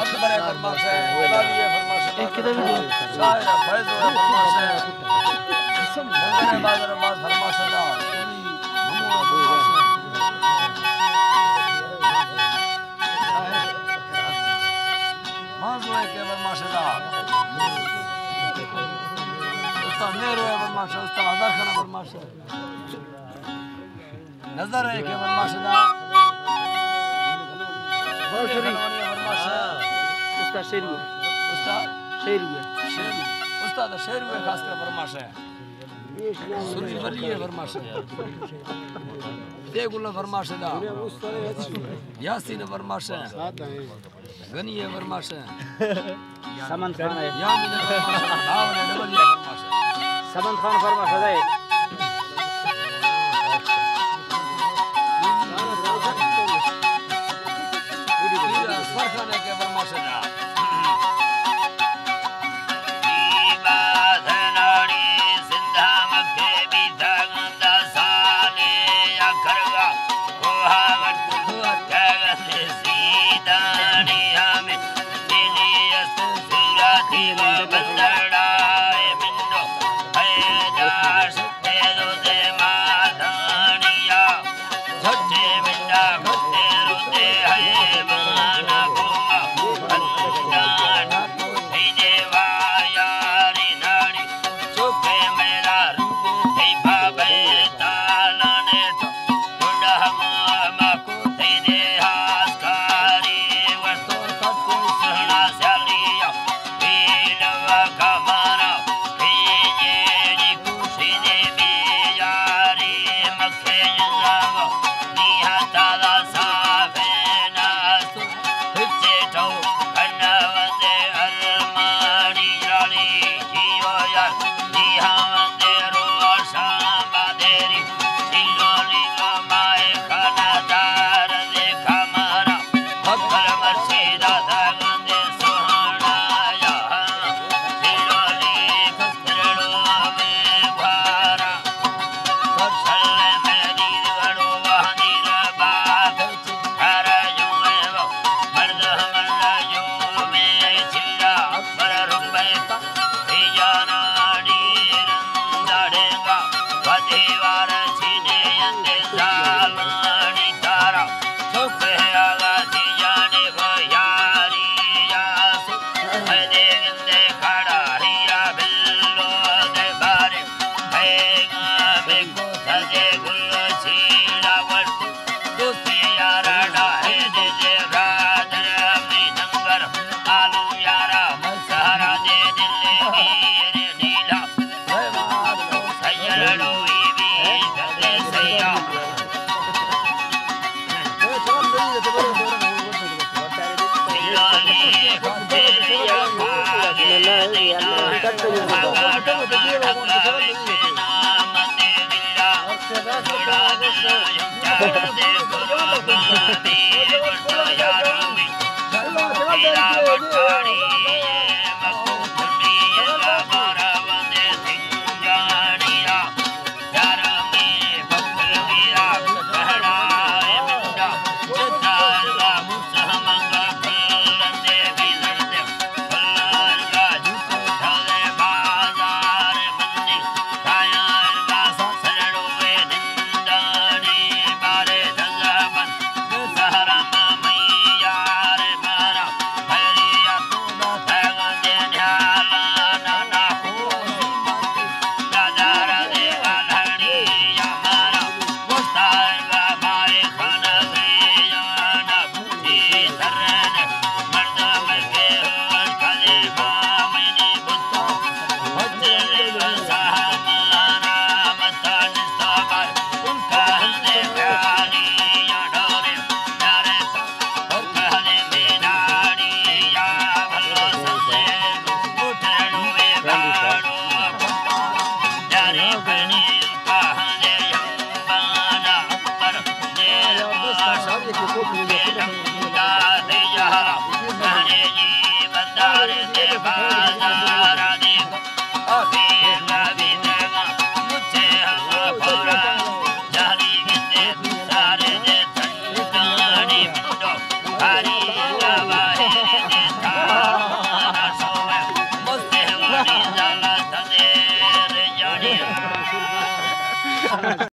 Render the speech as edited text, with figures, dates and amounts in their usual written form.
अकबर फरमाश है, जलाली फरमाश है, किधर भी शायर फैज फरमाश है, मंगल बाजार बाज फरमाश है, माजो है के फरमाश है, उस्ताद मेरो है फरमाश है, उस्ताद आदर खाना फरमाश है, नजर है के फरमाश है, उस्ताद शेरू है, उस्ताद शेरू है खास कर फरमाश है, सुरी वली है फरमाश है, तेगुल फरमाश है, यासीन फरमाश है, गनी है फरमाश है, समन खान है, यामीन फरमाश है, भावन है डबल फरमाश है, समन खान फरमाश है,